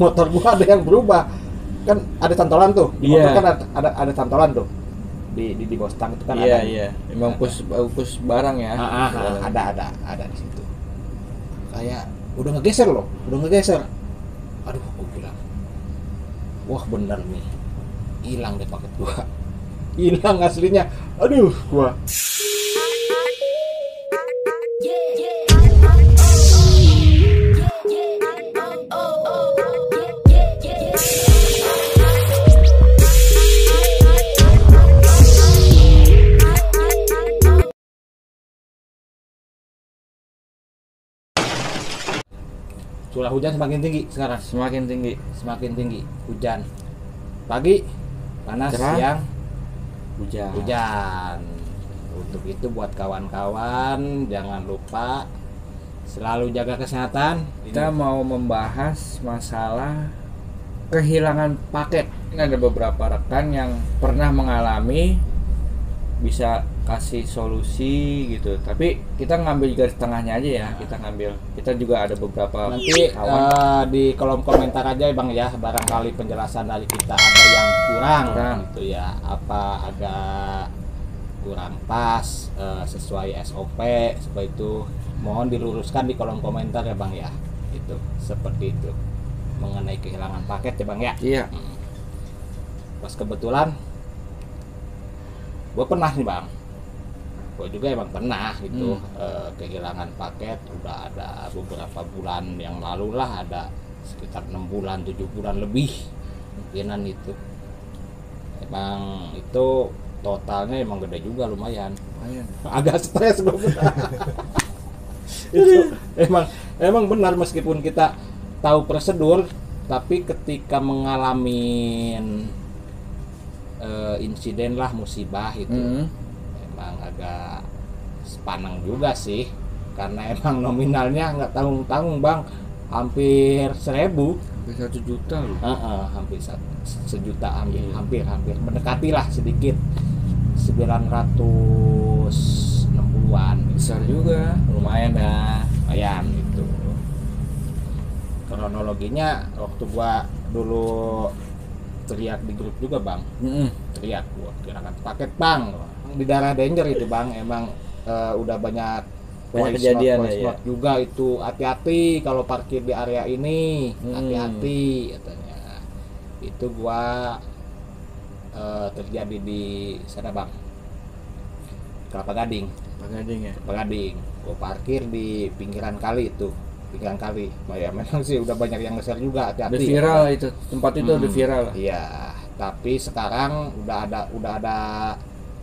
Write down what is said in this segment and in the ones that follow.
motor gua ada yang berubah. Kan ada cantolan tuh di motor, kan ada cantolan tuh di bawah stang itu kan ada. Emang push barang ya. Ada di situ. Kayak udah ngegeser. Aduh, gua bilang, wah bener nih, hilang deh paket gua. Hilang aslinya. Aduh, gua. Curah hujan semakin tinggi sekarang. Semakin tinggi hujan. Pagi panas, cerah, siang hujan. Untuk itu buat kawan-kawan jangan lupa selalu jaga kesehatan. Kita mau membahas masalah kehilangan paket. Ini ada beberapa rekan yang pernah mengalami, bisa kasih solusi gitu. Tapi kita ngambil garis tengahnya aja ya. Kita juga ada beberapa nanti kawan. di kolom komentar aja ya Bang ya, barangkali penjelasan dari kita ada yang kurang gitu ya, apa agak kurang pas sesuai SOP, seperti itu mohon diluruskan di kolom komentar ya Bang ya. Itu seperti itu mengenai kehilangan paket ya Bang ya. Iya. Pas kebetulan gue pernah nih Bang, gue juga emang pernah gitu kehilangan paket. Udah ada beberapa bulan yang lalu lah, ada sekitar 6 bulan 7 bulan lebih mungkinan itu. Emang itu totalnya emang gede juga, lumayan. Agak stres gue benar. Itu emang benar, meskipun kita tahu prosedur, tapi ketika mengalami insiden lah, musibah itu emang agak sepanang juga sih, karena emang nominalnya nggak tanggung-tanggung Bang, hampir 1.000, hampir 1 juta loh. Hampir 1 juta, hampir mendekati lah sedikit, 960-an. Besar juga, lumayan itu. Kronologinya waktu gua dulu teriak di grup juga Bang, teriak gua kehilangan paket Bang di daerah danger itu Bang. Emang udah banyak kejadian ya juga itu, hati-hati kalau parkir di area ini, hati-hati katanya. Itu gua terjadi di sana Bang, Kelapa Gading ya. Gua parkir di pinggiran kali itu. Ya memang sih udah banyak yang nge-share juga, hati-hati. Udah viral itu, tempat itu udah viral. Iya, tapi sekarang udah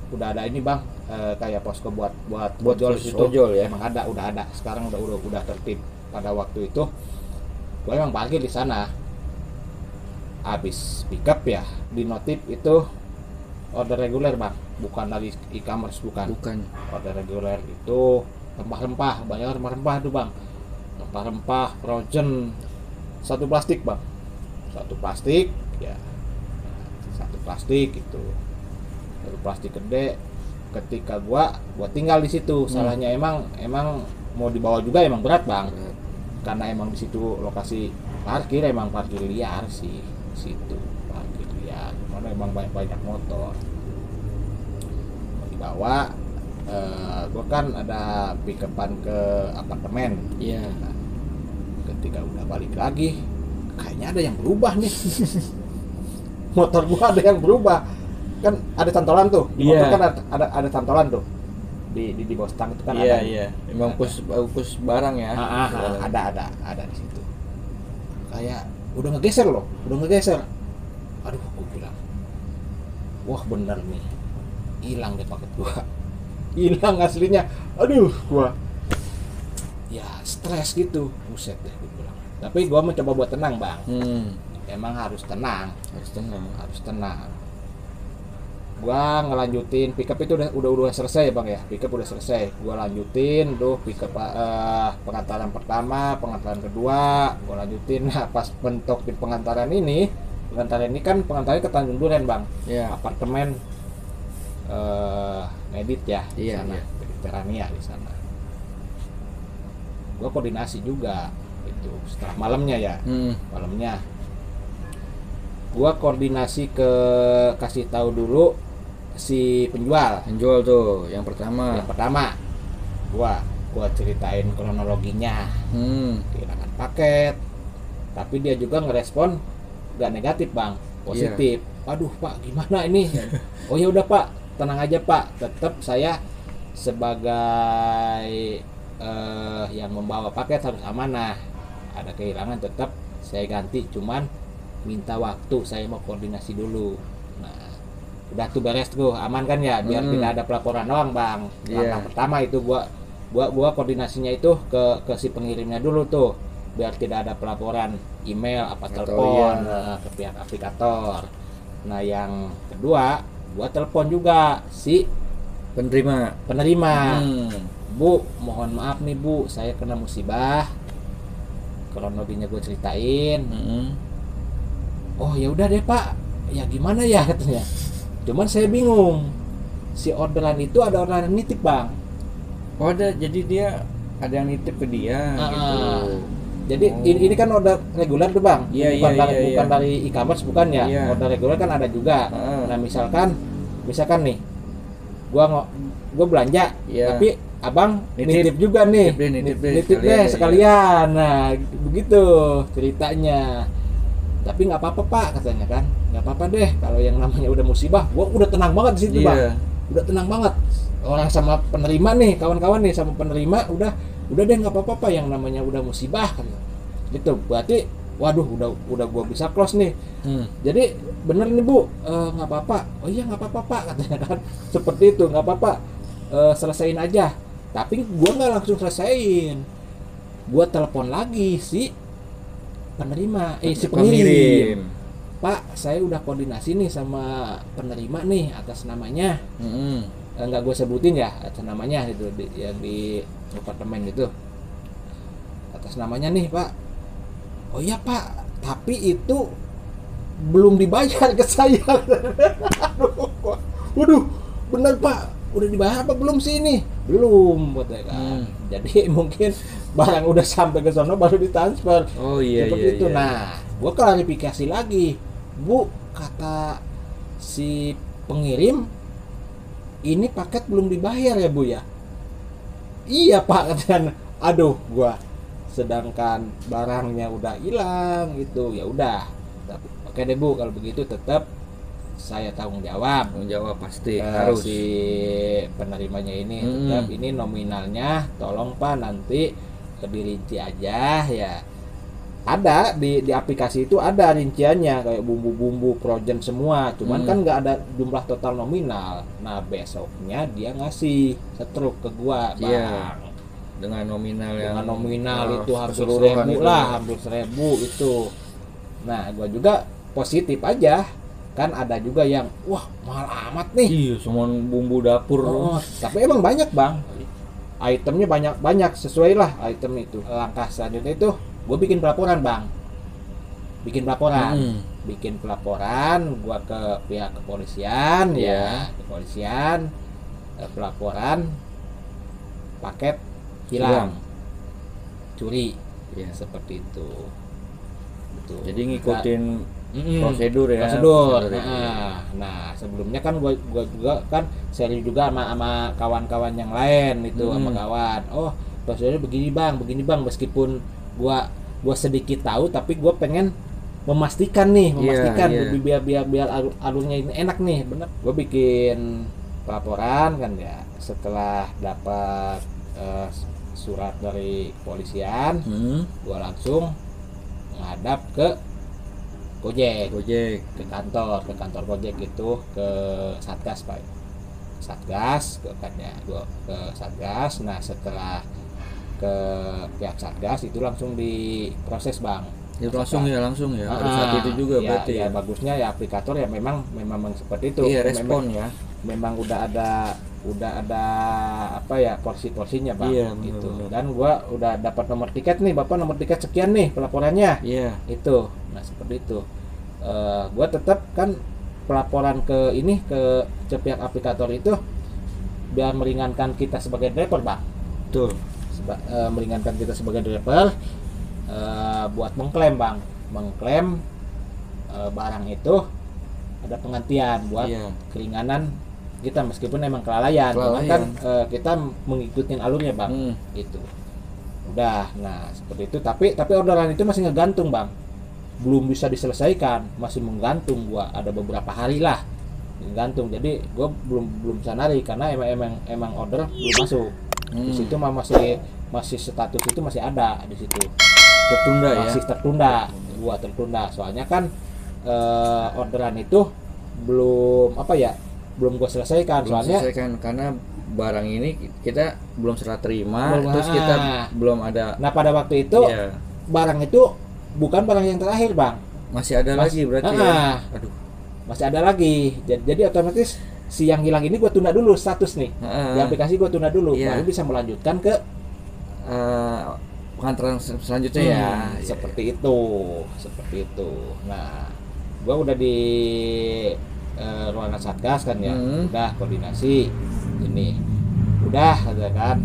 ada ini Bang, kayak posko buat ojol situ. Ojol ya. Emang udah ada. Sekarang udah tertib. Pada waktu itu gue emang parkir di sana. Habis pick up ya, di notif itu order reguler Bang, bukan dari e-commerce, bukan. Order reguler itu rempah-rempah, banyak rempah-rempah tuh Bang. Rempah frozen, satu plastik Bang, satu plastik itu, satu plastik gede. Ketika gua tinggal di situ, salahnya emang mau dibawa juga emang berat Bang, karena emang di situ lokasi parkir emang parkir liar sih, situ parkir liar, mana emang banyak motor mau dibawa. Gua kan ada pickupan ke apartemen. Iya. Ketika udah balik lagi, kayaknya ada yang berubah nih. Motor gua ada yang berubah. Kan ada cantolan tuh di motor, kan ada cantolan tuh di bawah stang itu kan ada. Emang push barang ya. Ada di situ. Kayak udah ngegeser. Aduh, gua bilang, wah bener nih, hilang deh paket gua. Hilang aslinya. Aduh, gua ya stres gitu, buset deh gua bilang. Tapi gua mencoba buat tenang Bang. Emang harus tenang. Gua ngelanjutin pickup itu udah selesai ya Bang ya. Pickup udah selesai, gua lanjutin tuh pickup pengantaran pertama, pengantaran kedua, gua lanjutin. Nah, pas bentok di pengantaran ini kan pengantarannya ke Tanjung Duren Bang. Apartemen Medit ya di sana, Mediterania di sana. Gua koordinasi juga itu setelah malamnya ya. Malamnya gua koordinasi ke kasih tahu dulu si penjual. Penjual tuh yang pertama. Yang pertama gua ceritain kronologinya, kehilangan paket, tapi dia juga ngerespon gak negatif bang, positif. Waduh pak, gimana ini? Oh ya udah pak, tenang aja pak, tetap saya sebagai yang membawa paket harus amanah. Ada kehilangan tetap saya ganti, cuman minta waktu, saya mau koordinasi dulu. Nah udah tuh beres tuh, aman kan ya, biar tidak ada pelaporan doang bang. Langkah pertama itu gua koordinasinya itu ke si pengirimnya dulu tuh, biar tidak ada pelaporan email apa telepon ke pihak aplikator. Nah yang kedua gua telepon juga si penerima. Bu, mohon maaf nih bu, saya kena musibah. Kronologinya gue ceritain. Oh ya udah deh pak, ya gimana ya katanya. Cuman saya bingung, si orderan itu ada orderan nitip bang. Oh ada, jadi dia ada yang nitip ke dia gitu. Jadi ini kan order reguler tuh bang, bukan Iya. dari e-commerce bukan ya. Iya. Order reguler kan ada juga. Nah misalkan nih, gua belanja, tapi abang nitip juga nih, nitip deh sekalian. Nah begitu ceritanya. Tapi nggak apa-apa pak katanya kan, nggak apa-apa deh kalau yang namanya udah musibah. Gua udah tenang banget di situ bang, udah tenang banget. Orang sama penerima nih, kawan-kawan nih sama penerima udah deh nggak apa-apa pak, yang namanya udah musibah kan. Gitu berarti, waduh udah gua bisa close nih. Jadi bener nih bu, nggak apa-apa. Oh iya nggak apa-apa pak katanya kan, seperti itu, nggak apa-apa, selesain aja. Tapi gua nggak langsung selesain, gua telepon lagi si penerima, si pengirim. Pak, saya udah koordinasi nih sama penerima nih atas namanya. Nggak gue sebutin ya atas namanya itu yang di apartemen itu, atas namanya nih pak. Oh iya pak, tapi itu belum dibayar ke saya. Waduh, bener pak, udah dibayar apa belum sih ini? Belum, kan. Jadi mungkin barang udah sampai ke sana baru ditransfer. Oh iya seperti iya. itu. Nah, gua klarifikasi lagi, Bu, kata si pengirim, ini paket belum dibayar ya Bu ya? Iya Pak, katanya. Aduh, gua sedangkan barangnya udah hilang gitu. Ya udah. Oke deh Bu, kalau begitu tetap saya tanggung jawab. Pasti harus. Si penerimanya ini tetap ini nominalnya tolong Pak nanti dirinci aja ya. Ada di aplikasi itu ada rinciannya kayak bumbu-bumbu projen semua, cuman kan nggak ada jumlah total nominal. Nah besoknya dia ngasih setruk ke gua bang, dengan nominal itu hampir 1.000 lah, hampir 1.000 itu. Nah gua juga positif aja, kan ada juga yang wah mahal amat nih. Iya, semua bumbu dapur. Tapi emang banyak bang, itemnya banyak sesuai lah item itu. Langkah selanjutnya itu gue bikin pelaporan bang, bikin pelaporan gue ke pihak kepolisian kepolisian, pelaporan paket hilang curi seperti itu. Betul. Jadi ngikutin prosedur ya. Nah sebelumnya kan gua juga kan sharing juga sama kawan-kawan yang lain itu, sama kawan. Oh prosedurnya begini bang, meskipun gua sedikit tahu tapi gua pengen memastikan biar alurnya ini enak nih, bener. Gua bikin pelaporan kan ya, setelah dapat surat dari kepolisian, gua langsung menghadap ke Gojek ke kantor Gojek itu, ke Satgas Pak, ke Satgas. Nah setelah ke pihak Satgas itu langsung diproses bang. Langsung ya. Pada saat itu juga berarti ya bagusnya ya aplikator ya memang seperti itu. Iya, respon ya. Memang udah ada apa ya porsinya bang. Iya, gitu. bener. Dan gua udah dapat nomor tiket nih, Bapak nomor tiket sekian nih pelaporannya. Iya. Itu. Nah seperti itu. Gua tetap kan pelaporan ke pihak aplikator itu biar meringankan kita sebagai driver bang. Betul. Meringankan kita sebagai driver, buat mengklaim barang itu ada penggantian buat Iya. keringanan kita, meskipun emang kelalaian. Cuman kan kita mengikuti alurnya bang. Itu udah, nah seperti itu. Tapi orderan itu masih ngegantung bang, belum bisa diselesaikan, masih menggantung. Gua ada beberapa hari lah menggantung, jadi gua belum bisa narik karena emang order belum masuk. Di situ mah masih status itu masih ada di situ, Tertunda masih ya. tertunda. Soalnya kan orderan itu belum gua selesaikan. Belum Soalnya selesaikan karena barang ini kita belum serah terima, Belum, terus kita belum ada. nah pada waktu itu Iya. barang itu bukan barang yang terakhir bang, Masih ada lagi berarti ya. Aduh. masih ada lagi. Jadi otomatis si yang hilang ini gue tunda dulu status nih di aplikasi, gue tunda dulu, Iya. baru bisa melanjutkan ke Pengantaran selanjutnya ya. seperti itu. Nah gue udah di ruangan satgas kan ya, udah koordinasi ini udah ada kan.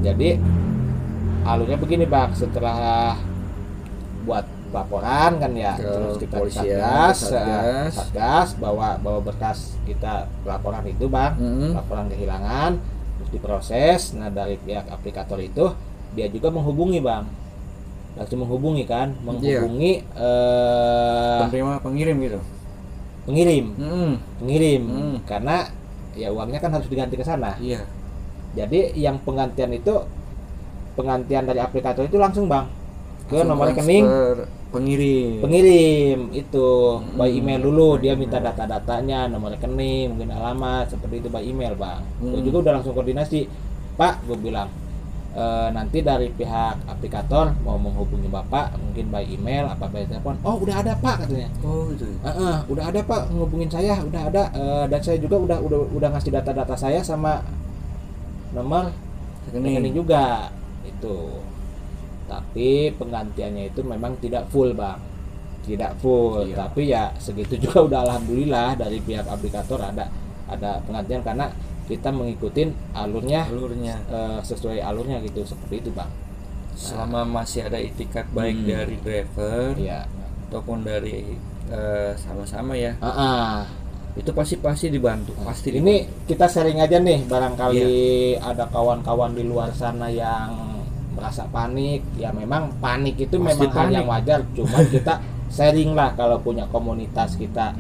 Jadi alurnya begini bang, setelah buat laporan kan ya, Ke terus kita di kepolisian, satgas bawa berkas kita laporan itu bang, laporan kehilangan, terus diproses. Nah dari pihak aplikator itu dia juga menghubungi bang, langsung menghubungi Penerima pengirim gitu. pengirim karena ya uangnya kan harus diganti ke sana. Iya. Jadi yang penggantian dari aplikator itu langsung bang ke Langsung nomor rekening pengirim itu by email dulu. Dia minta data-datanya, nomor rekening, mungkin alamat, seperti itu by email bang. Gue juga udah langsung koordinasi, Pak, gue bilang nanti dari pihak aplikator mau menghubungi bapak mungkin by email apa by telepon. Oh udah ada pak katanya. Oh gitu. Udah ada pak, menghubungin saya udah ada, dan saya juga udah ngasih data-data saya sama nomor rekening juga itu. Tapi penggantiannya itu memang tidak full bang, tidak full. Iya. Tapi ya segitu juga udah alhamdulillah dari pihak aplikator ada penggantian karena kita mengikutin alurnya sesuai alurnya gitu, seperti itu bang. Selama masih ada itikat baik dari driver Iya. ataupun dari sama-sama ya, itu pasti dibantu. Pasti Ini kita sharing aja nih, barangkali ada kawan-kawan di luar sana yang merasa panik. Ya memang panik itu Pasti memang hal panik. yang wajar, cuma kita sharing lah. Kalau punya komunitas kita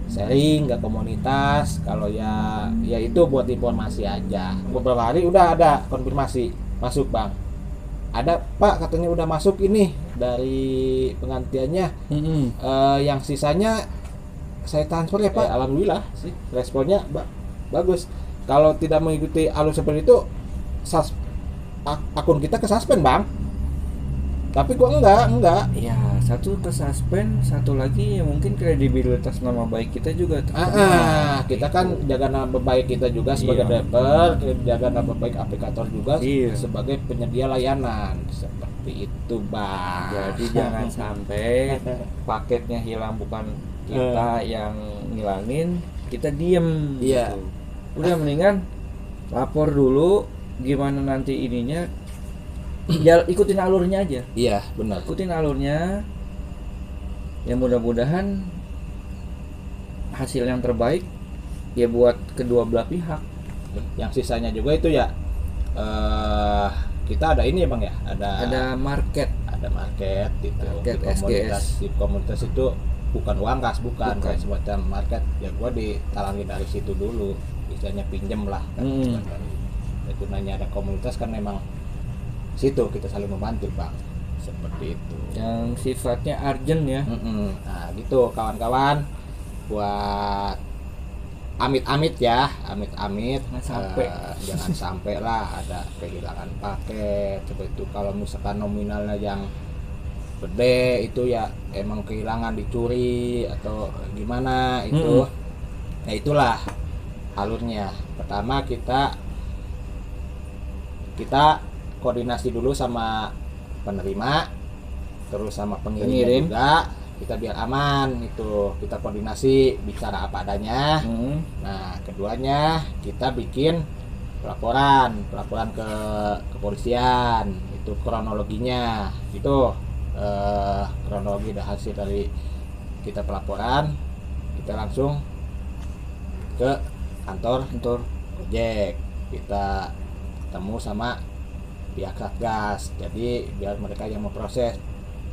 sharing ke komunitas, kalau ya itu buat informasi aja. Beberapa hari udah ada konfirmasi masuk bang, ada pak katanya udah masuk ini dari penggantiannya. Yang sisanya saya transfer ya pak. Alhamdulillah sih responnya bagus. Kalau tidak mengikuti alur seperti itu, akun kita ke suspend bang. Tapi gua enggak. Ya, satu ke suspend, satu lagi ya mungkin kredibilitas nama baik kita juga terkena. Kita kan jaga nama baik kita juga sebagai driver, jaga nama baik aplikator juga sebagai penyedia layanan, seperti itu bang. Jadi jangan sampai paketnya hilang, bukan kita yang ngilangin, kita diem. Iya. Gitu. Udah mendingan lapor dulu, gimana nanti ininya. Ya ikutin alurnya aja. Iya benar. Ikutin alurnya. Ya mudah-mudahan hasil yang terbaik ya buat kedua belah pihak. Yang sisanya juga itu ya kita ada ini ya bang ya, Ada market gitu. SGS. Di komunitas itu bukan uang kas, bukan kayak semacam market. Ya gua ditalangin dari situ dulu, istilahnya pinjem lah kan. Itu nanya ada komunitas kan, memang situ kita saling membantu bang, seperti itu. Yang sifatnya urgent ya. Nah gitu kawan-kawan, buat amit-amit ya, amit-amit jangan sampai lah ada kehilangan paket seperti itu. Kalau misalkan nominalnya yang gede itu ya emang kehilangan, dicuri atau gimana itu. Nah itulah alurnya. Pertama kita koordinasi dulu sama penerima, terus sama pengirim juga, kita biar aman itu. Kita koordinasi, bicara apa adanya. Nah keduanya kita bikin laporan ke kepolisian, itu kronologinya itu kronologi hasil dari kita pelaporan, kita langsung ke kantor ojek, kita ketemu sama pihak Satgas, jadi biar mereka yang memproses,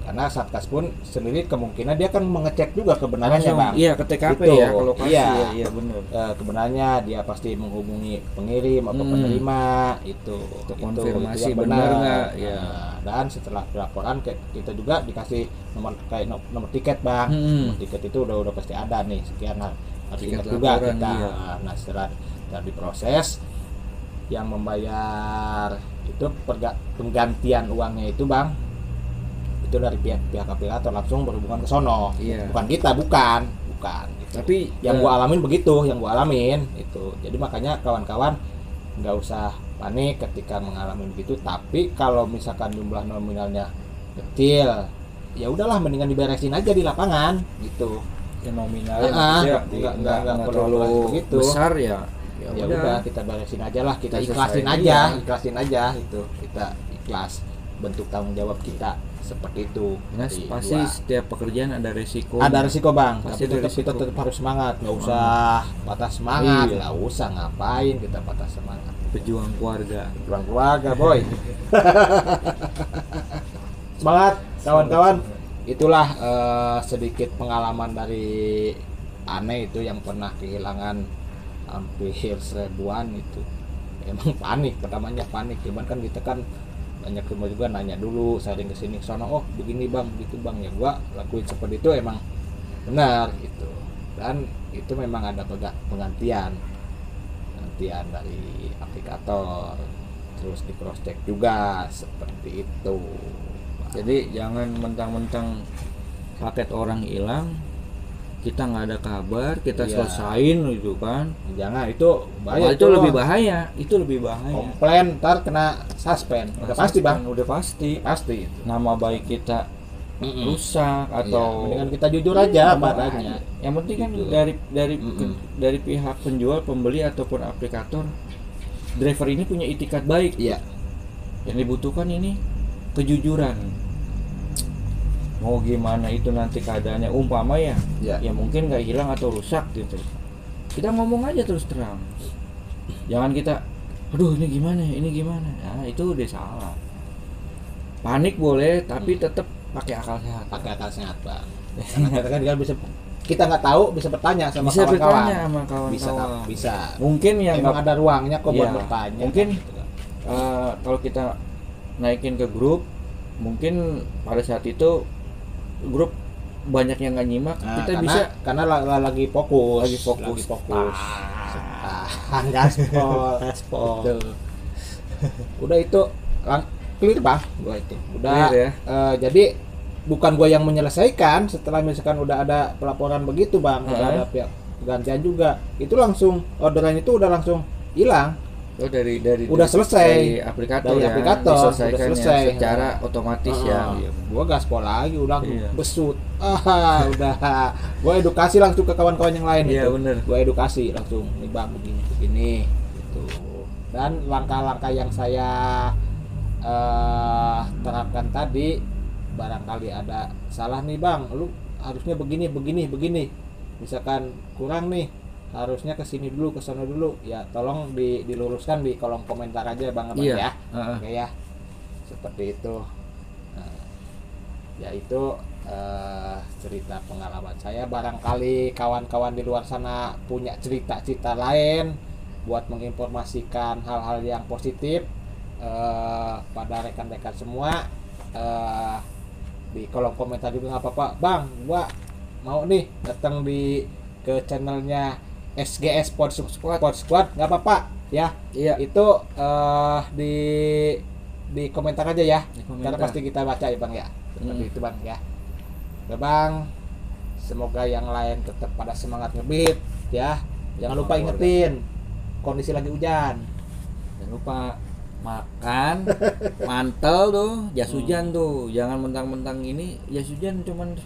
karena Satgas pun sendiri kemungkinan dia kan mengecek juga kebenarannya Bang. Iya, ke TKP Itu, ya, ke lokasi. Iya benar. Kebenarannya dia pasti menghubungi pengirim atau penerima itu konfirmasi yang benar nggak ya. Dan setelah laporan kita juga dikasih nomor tiket Bang. Nomor tiket itu udah pasti ada nih, sekian harus ingat juga laporan, kita. iya. Nah setelah diproses, yang membayar itu penggantian uangnya itu Bang, itu dari pihak aplikator langsung berhubungan ke sono. Iya. Bukan kita, bukan gitu. Tapi yang gua alamin begitu, itu. Jadi makanya kawan-kawan nggak usah panik ketika mengalami begitu, tapi kalau misalkan jumlah nominalnya kecil, ya udahlah mendingan diberesin aja di lapangan gitu. Ya nominalnya nggak terlalu begitu. besar ya. Ya udah kita beresin aja lah, kita ikhlasin aja itu, kita ikhlas, bentuk tanggung jawab kita seperti itu. Nah, pasti setiap pekerjaan ada resiko. Ada resiko Bang, pasti tapi kita tetap harus semangat, nggak usah patah semangat, nggak usah ngapain kita patah semangat. Pejuang keluarga boy. Semangat kawan-kawan. Itulah sedikit pengalaman dari Ane itu yang pernah kehilangan hampir 1000-an itu. Emang panik, pertamanya panik, cuman kan kita kan banyak semua juga nanya dulu, sering kesini kesana, oh begini Bang, gitu Bang, ya gua lakuin seperti itu emang benar gitu. Dan itu memang ada penggantian dari aplikator, terus di cross check juga seperti itu. Jadi jangan mentang-mentang paket orang hilang, kita nggak ada kabar, kita selesain gitu kan. Jangan, itu bahaya. Itu lebih bahaya. Komplain ntar kena suspend. Udah pasti Bang, udah pasti itu. Nama baik kita rusak atau mendingan kita jujur aja padanya. Yang penting kan dari pihak penjual, pembeli ataupun aplikator, driver ini punya itikat baik. Iya. Yang dibutuhkan ini kejujuran. Mau gimana itu nanti keadaannya, umpama ya mungkin nggak hilang atau rusak gitu, kita ngomong aja terus terang, jangan kita aduh ini gimana, nah itu udah salah. Panik boleh tapi tetap pakai akal sehat Bang. Karena kita nggak tahu, bisa bertanya sama kawan-kawan. Bisa mungkin yang emang ada ruangnya kok buat bertanya mungkin gitu. Kalau kita naikin ke grup, mungkin pada saat itu grup banyak yang nggak nyimak, kita bisa karena lagi fokus. Gaspol. Udah itu clear Bang, gua itu. Udah clear, ya? Jadi bukan gua yang menyelesaikan setelah misalkan udah ada pelaporan begitu Bang, udah ada pihak gantian juga. Itu langsung orderan itu udah langsung hilang. Udah selesai dari aplikator udah selesai secara otomatis ya. Gua gaspol lagi udah besut. Udah gua edukasi langsung ke kawan-kawan yang lain. Iya, itu. Bener. Gua edukasi langsung, nih Bang begini gitu. Dan langkah-langkah yang saya terapkan tadi, barangkali ada salah nih Bang, lu harusnya begini. Misalkan kurang nih, harusnya ke sini dulu, ke sana dulu, ya tolong diluruskan di kolom komentar aja Bang ya. Oke ya, seperti itu. Nah, ya itu cerita pengalaman saya. Barangkali kawan-kawan di luar sana punya cerita-cerita lain buat menginformasikan hal-hal yang positif pada rekan-rekan semua, di kolom komentar juga nggak apa-apa Bang, gua mau nih datang ke channelnya SGS Pod Squad, nggak apa-apa ya. Iya. Itu di komentar aja ya. Karena pasti kita baca ya Bang ya. Seperti itu Bang ya. Oke Bang, semoga yang lain tetap pada semangat ngebit ya. Jangan lupa ingetin kondisi lagi hujan. Jangan lupa makan, mantel tuh, jas hujan tuh. Jangan mentang-mentang ini jas hujan cuma 10.000.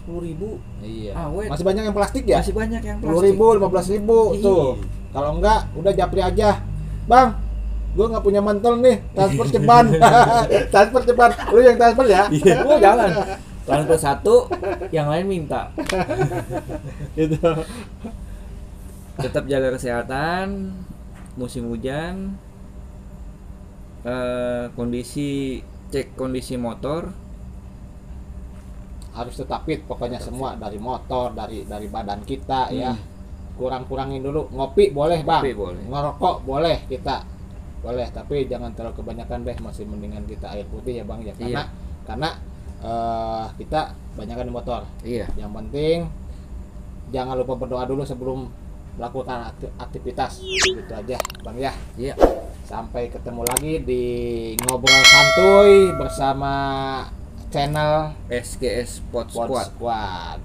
Iya. Masih banyak yang plastik ya? Masih banyak yang plastik. 10.000, 15.000 tuh. Kalau enggak udah japri aja. Bang, gua nggak punya mantel nih, transfer ceban. Transfer ceban. Lu yang transfer ya? Iya. Gua jangan. Lantai satu, yang lain minta. Itu. Tetap jaga kesehatan, musim hujan, cek kondisi motor. Harus tetap fit pokoknya semua, dari motor, dari badan kita ya. Kurang-kurangin dulu. Ngopi boleh bang, Ngopi boleh. ngerokok boleh kita, boleh, tapi jangan terlalu kebanyakan deh. Masih mendingan kita air putih ya bang ya, karena kita banyakan di motor. Iya. Yang penting jangan lupa berdoa dulu sebelum melakukan aktivitas. Gitu aja bang ya. Iya. Sampai ketemu lagi di ngobrol santuy bersama channel SGS Sport Squad. Squad.